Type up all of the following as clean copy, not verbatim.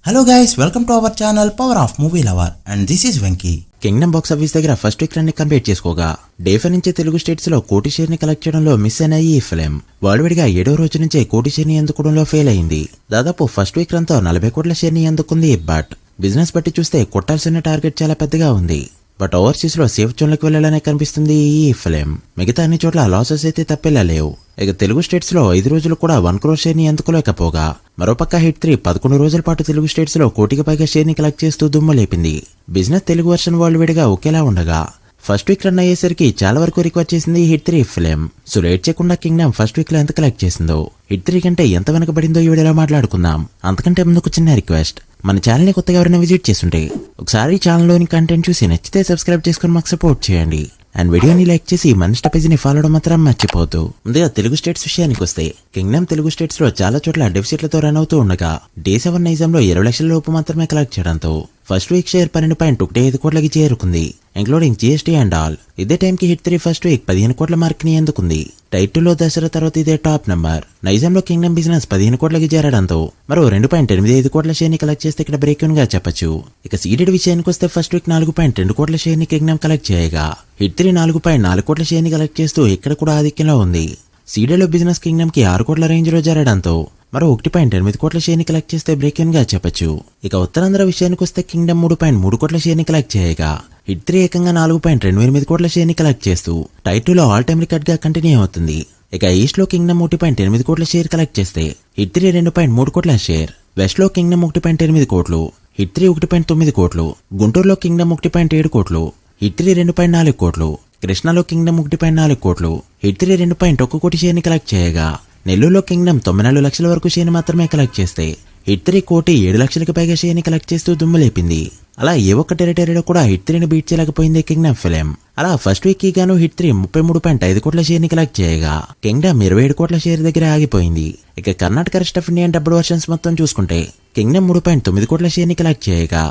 Hello guys, welcome to our channel Power of Movie Lover and this is Venky. Kingdom box office దగ్గర first week run ని complete చేసుకోగా day 5 నుంచి Telugu states లో కోటి share ని collect చేయడంలో miss అయిన ఈ ఫిల్మ్ వరల్డ్ వైడ్ గా 7వ రోజు నుంచే కోటి షేర్ ని అందుకోవడంలో ఫెయిల్ అయింది. దాదాపు ఫస్ట్ వీక్ రన్ తో 40 కోట్ల షేర్ ని అందుకుంది. బట్ బిజినెస్ బట్టి చూస్తే కొట్టాల్సిన టార్గెట్ చాలా పెద్దగా ఉంది. బట్ ఓవర్సీస్ లో సేఫ్ జోన్ లోకి వెళ్లాలనే కనిపిస్తుంది ఈ ఫిల్మ్. మిగతా అన్ని చోట్ల లాసెస్ అయితే తప్పేలా లేవు. ఇక తెలుగు స్టేట్స్ లో 5 రోజులు కూడా 1 crore షేర్ ని అందుకోలేకపోగా మరోపక్క హిట్ 3 11 రోజుల పాటు తెలుగు స్టేట్స్ లో కోటికి పైగా షేర్ ని కలెక్ట్ చేస్తూ దుమ్ము లేపింది. Business Telugu version world wide గా ఒకేలా ఉండగా ఫస్ట్ వీక్ రన్ అయ్యేసరికి చాలా వరకు రికార్డ్ చేసింది హిట్ 3 ఫిల్మ్. సో లేట్ చేయకుండా కింగ్డమ్ ఫస్ట్ వీక్ లో ఎంత కలెక్ట్ చేసిందో, హిట్ 3 కంటే ఎంత వెనకబడిందో ఈ వీడియోలో మాట్లాడుకుందాం. అంతకంటే ముందుకు చిన్న రిక్వెస్ట్, మన ఛానల్ ని కొత్తగా ఎవరైనా విజిట్ చేస్తుంటే ఒకసారి ఛానల్లోని కంటెంట్ చూసి నచ్చితే సబ్స్క్రైబ్ చేసుకుని మాకు సపోర్ట్ చేయండి. అండ్ వీడియోని లైక్ చేసి మన ఇన్స్టా పేజీని ఫాలో అవడం మాత్రం మర్చిపోవద్దు. ముందుగా తెలుగు స్టేట్స్ విషయానికి వస్తే కింగ్డమ్ తెలుగు స్టేట్స్ లో చాలా చోట్ల డెఫిసిట్లతో రన్ అవుతూ ఉండగా డే 7 నైజాంలో 20 లక్షల లోపు మాత్రమే కలెక్ట్ చేయడంతో ఫస్ట్ వీక్ షేర్ 12.15 కోట్లకి చేరుకుంది, ఇంక్లూడింగ్ జీఎస్టీ అండ్ ఆల్. ఇదే టైంకి హిట్ 3 ఫస్ట్ వీక్ 15 కోట్ల మార్క్ ని అందుకుంది. టైటిల్ లో దసరా తర్వాత ఇదే టాప్ నెంబర్. నైజాంలో కింగ్డమ్ బిజినెస్ 15 కోట్లకి చేరడంతో మరో 2.85 కోట్ల షేర్ ని కలెక్ట్ చేస్తే ఇక్కడ బ్రేక్ గా చెప్పొచ్చు. ఇక సీడెడ్ విషయానికి వస్తే ఫస్ట్ వీక్ 4.2 కోట్ల షేర్ ని కింగ్డమ్ కలెక్ట్ చేయగా హిట్ 3 4.4 కోట్ల షేర్ ని కలెక్ట్ చేస్తూ ఇక్కడ కూడా ఆధిక్యంలో ఉంది. సీడెడ్ లో బిజినెస్ కింగ్డమ్ కి 6 కోట్ల రేంజ్ లో జరగడంతో మరో 1.8 కోట్ల షేర్ ని కలెక్ట్ చేస్తే బ్రేక్ గా చెప్పొచ్చు. ఇక ఉత్తరాంధ్ర విషయానికి వస్తే కింగ్డమ్ 3.3 కోట్ల షేర్ ని కలెక్ట్ చేయగా హిట్ 3 ఏకంగా 4.28 కోట్ల షేర్ ని కలెక్ట్ చేస్తూ టైటిల్ లో ఆల్ టైమ్ రికార్డ్ గా కంటిన్యూ అవుతుంది. ఇక ఈస్ట్ లో కింగ్డమ్ 1.8 కోట్ల షేర్ కలెక్ట్ చేస్తే హిట్ 3 2.3 కోట్ల షేర్, వెస్ట్ లో కింగ్డమ్ 1.8 కోట్లు, హిట్ 3 1.9 కోట్లు, గుంటూరులో కింగ్డమ్ 1.7 కోట్లు, హిట్ 3 2.4 కోట్లు, కృష్ణాలో కింగ్డమ్ 1.4 కోట్లు, హిట్ 3 2.1 కోటి షేర్ ని కలెక్ట్ చేయగా నెల్లూరులో కింగ్డమ్ 94 లక్షల వరకు షేర్ ని మాత్రమే కలెక్ట్ చేస్తే హిట్ 3 కోటి 7 లక్షలకు పైగా షేర్ ని కలెక్ట్ చేస్తూ దుమ్ము లేపింది. అలా ఏ ఒక్క టెరిటరీలో కూడా హిట్ 3 ని బీట్ చేయలేకపోయింది కింగ్డమ్ ఫిల్మ్. అలా ఫస్ట్ వీక్ కి గాను హిట్ 3 33.5 కోట్ల షేర్ ని కలెక్ట్ చేయగా కింగ్డమ్ 27 కోట్ల షేర్ దగ్గర ఆగిపోయింది. ఇక Karnataka rest of Indian dubbed versions మొత్తం చూసుకుంటే కింగ్డమ్ 3.9 కోట్ల షేర్ ని కలెక్ట్ చేయగా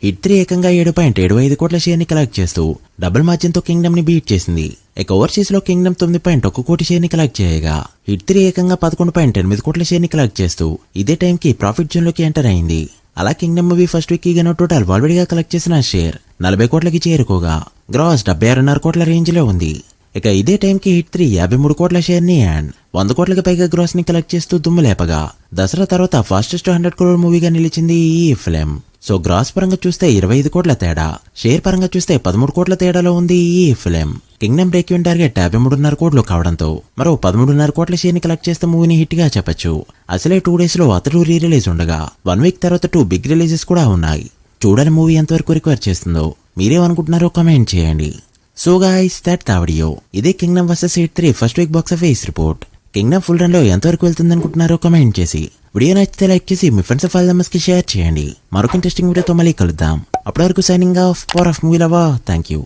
హిట్ 3 ఏకంగా 7.75 కోట్ల షేర్ ని కలెక్ట్ చేస్తూ డబుల్ మార్జిన్ తో కింగ్డమ్ ని బీట్ చేసింది. ఇక ఓవర్సీస్ లో కింగ్డమ్ 9.1 కోటి షేర్ ని కలెక్ట్ చేయగా హిట్ 3 ఏకంగా 11.8 కోట్ల షేర్ ని కలెక్ట్ చేస్తూ ఇదే టైం కి ప్రాఫిట్ జోన్ లోకి ఎంటర్ అయింది. అలా కింగ్డమ్ మూవీ ఫస్ట్ వీక్ కి గాను టోటల్ వరల్డ్ గా కలెక్ట్ చేసిన షేర్ 40 కోట్లకి చేరుకోగా గ్రాస్ 76.5 కోట్ల రేంజ్ లో ఉంది. ఇక ఇదే టైం కి హిట్ 3 53 కోట్ల షేర్ ని అండ్ 100 కోట్లకి పైగా గ్రాస్ ని కలెక్ట్ చేస్తూ దుమ్ము లేపగా దసరా తర్వాత ఫాస్టెస్ట్ 100 crore మూవీగా నిలిచింది ఈ ఫిల్మ్. సో గ్రాస్ పరంగా చూస్తే 25 కోట్ల తేడా, షేర్ పరంగా చూస్తే 13 కోట్ల తేడాలో ఉంది ఈ film. Kingdom break even target 53.5 కోట్లు కావడంతో మరో 13.5 కోట్ల షేర్ ని కలెక్ట్ చేస్తే మూవీని హిట్ గా చెప్పొచ్చు. అసలే 2 days లో అతడు రీ రిలీజ్ ఉండగా 1 week తర్వాత 2 బిగ్ రిలీజెస్ కూడా ఉన్నాయి. చూడాలి మూవీ ఎంతవరకు రిక్వైర్ చేస్తుందో. మీరేమనుకుంటున్నారో కామెంట్ చేయండి. So guys that the video. ఇదే Kingdom versus Hit 3 first week box office report. Kingdom full run లో ఎంతవరకు వెళ్తుంది అనుకుంటున్నారో కామెంట్ చేసి వీడియో నచ్చితే లైక్ చేసి మీ ఫ్రెండ్స్ ఫైల్ మెంబర్స్ కి షేర్ చేయండి. మరొక ఇంట్రెస్టింగ్ వీడియోతో మళ్ళీ కలుద్దాం. అప్పటి వరకు signing off, power of movie lover. Thank you.